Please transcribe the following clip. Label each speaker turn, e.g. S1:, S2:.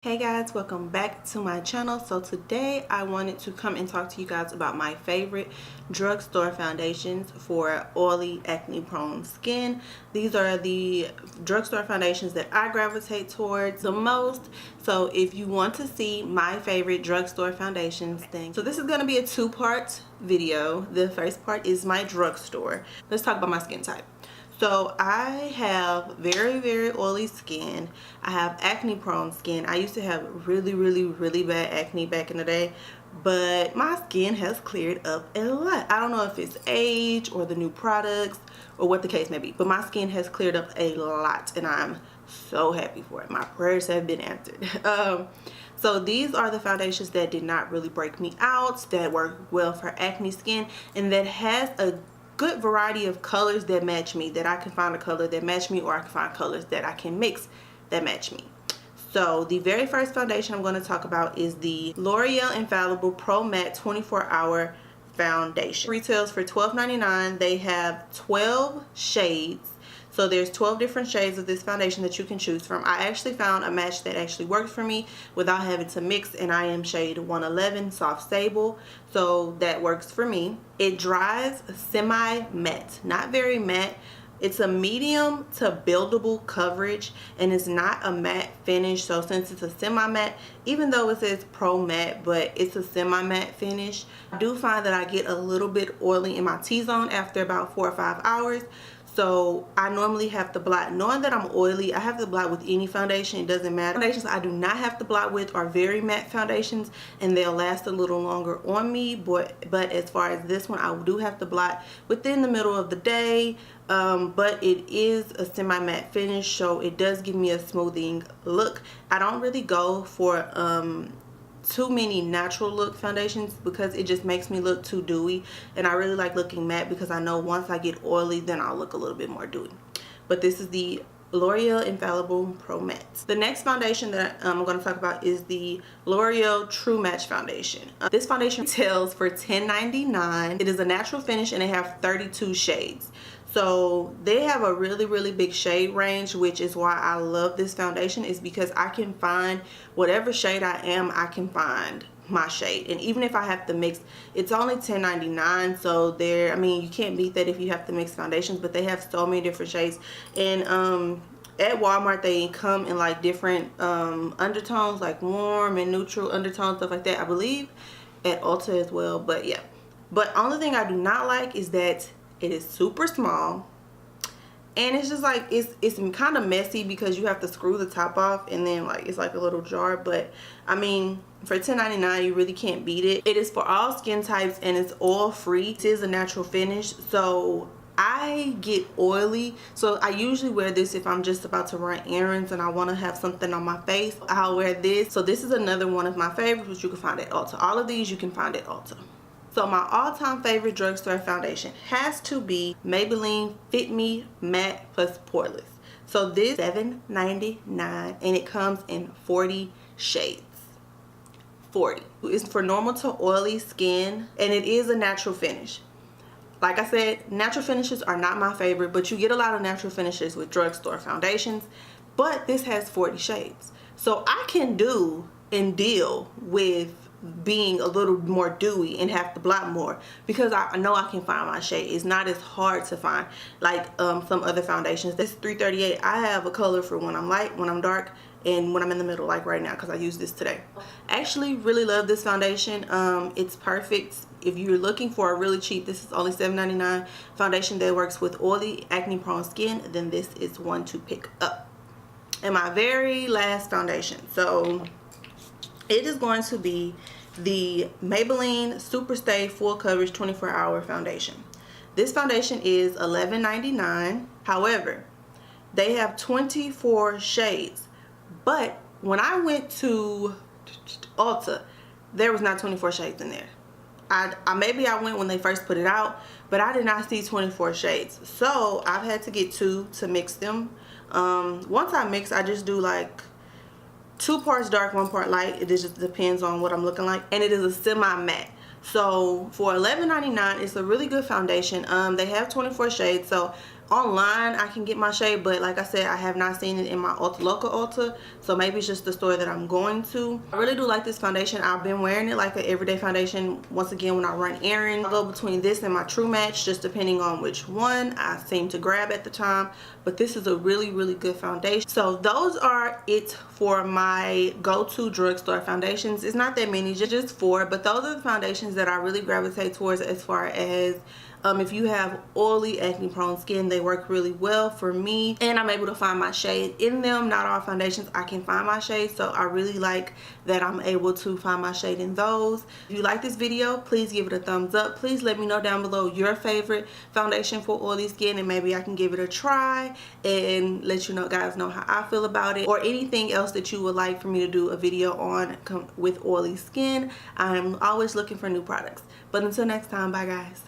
S1: Hey guys, welcome back to my channel. So today I wanted to come and talk to you guys about my favorite drugstore foundations for oily, acne prone skin. These are the drugstore foundations that I gravitate towards the most. So if you want to see my favorite drugstore foundations thing, so this is going to be a two-part video. The first part is my drugstore. Let's talk about my skin type. So I have very oily skin. I have acne prone skin. I used to have really bad acne back in the day, but my skin has cleared up a lot. I don't know if it's age or the new products or what the case may be, but my skin has cleared up a lot and I'm so happy for it. My prayers have been answered. So these are the foundations that did not really break me out, that work well for acne skin, and that has a good variety of colors that match me, that I can find a color that match me, or I can find colors that I can mix that match me. So the very first foundation I'm going to talk about is the L'Oreal Infalllible Pro Matte 24-Hour Foundation. Retails for $12.99. They have 12 shades. So there's 12 different shades of this foundation that you can choose from. I actually found a match that actually works for me without having to mix, and I am shade 111 Soft Sable, so that works for me. It dries semi-matte, not very matte. It's a medium to buildable coverage, and it's not a matte finish. So since it's a semi-matte, even though it says pro matte, but it's a semi-matte finish, I do find that I get a little bit oily in my T-zone after about 4 or 5 hours. So I normally have to blot. Knowing that I'm oily, I have to blot with any foundation. It doesn't matter. Foundations I do not have to blot with are very matte foundations, and they'll last a little longer on me. But as far as this one, I do have to blot within the middle of the day. But it is a semi-matte finish, so it does give me a smoothing look. I don't really go for too many natural look foundations because it just makes me look too dewy, and I really like looking matte because I know once I get oily then I'll look a little bit more dewy. But this is the L'Oreal Infalllible Pro Matte. The next foundation that I'm going to talk about is the L'Oreal True Match Foundation. This foundation retails for $10.99. It is a natural finish and they have 32 shades. So they have a really big shade range, which is why I love this foundation, is because I can find whatever shade I am, I can find my shade. And even if I have to mix, it's only $10.99, so there, I mean, you can't beat that if you have to mix foundations. But they have so many different shades, and at Walmart they come in like different undertones, like warm and neutral undertones, stuff like that. I believe at Ulta as well. But yeah, but only thing I do not like is that it is super small, and it's just like it's kind of messy because you have to screw the top off, and then like it's like a little jar. But I mean, for $10.99 you really can't beat it. It is for all skin types and it's oil free. It is a natural finish, so I get oily, so I usually wear this if I'm just about to run errands and I want to have something on my face. I'll wear this. So this is another one of my favorites, which you can find at Ulta. All of these you can find at Ulta. So my all-time favorite drugstore foundation has to be Maybelline Fit Me Matte Plus Poreless. So this is $7.99 and it comes in 40 shades. 40. It's for normal to oily skin, and it is a natural finish. Like I said, natural finishes are not my favorite, but you get a lot of natural finishes with drugstore foundations. But this has 40 shades. So I can do and deal with being a little more dewy and have to blot more because I know I can find my shade. It's not as hard to find like some other foundations. This is $3.38. I have a color for when I'm light, when I'm dark, and when I'm in the middle, like right now, because I use this today. I actually really love this foundation. It's perfect if you're looking for a really cheap, this is only $7.99 foundation that works with oily, acne prone skin, then this is one to pick up. And my very last foundation, so it is going to be the Maybelline Superstay Full Coverage 24-Hour Foundation. This foundation is $11.99. However, they have 24 shades. But when I went to Ulta, there was not 24 shades in there. Maybe I went when they first put it out, but I did not see 24 shades. So I've had to get 2 to mix them. Once I mix, I just do like 2 parts dark, 1 part light. It just depends on what I'm looking like. And it is a semi-matte. So for $11.99, it's a really good foundation. They have 24 shades. So online I can get my shade, but like I said, I have not seen it in my Ulta local Ulta, so maybe it's just the store that I'm going to. I really do like this foundation. I've been wearing it like an everyday foundation. Once again, when I run errands, I go between this and my True Match, just depending on which one I seem to grab at the time. But this is a really, really good foundation. So those are it for my go-to drugstore foundations. It's not that many, just 4, but those are the foundations that I really gravitate towards as far as if you have oily, acne prone skin. They work really well for me, and I'm able to find my shade in them. Not all foundations I can find my shade, so I really like that I'm able to find my shade in those. If you like this video, please give it a thumbs up. Please let me know down below your favorite foundation for oily skin, and maybe I can give it a try and let you guys know how I feel about it, or anything else that you would like for me to do a video on with oily skin. I'm always looking for new products. But until next time, bye guys.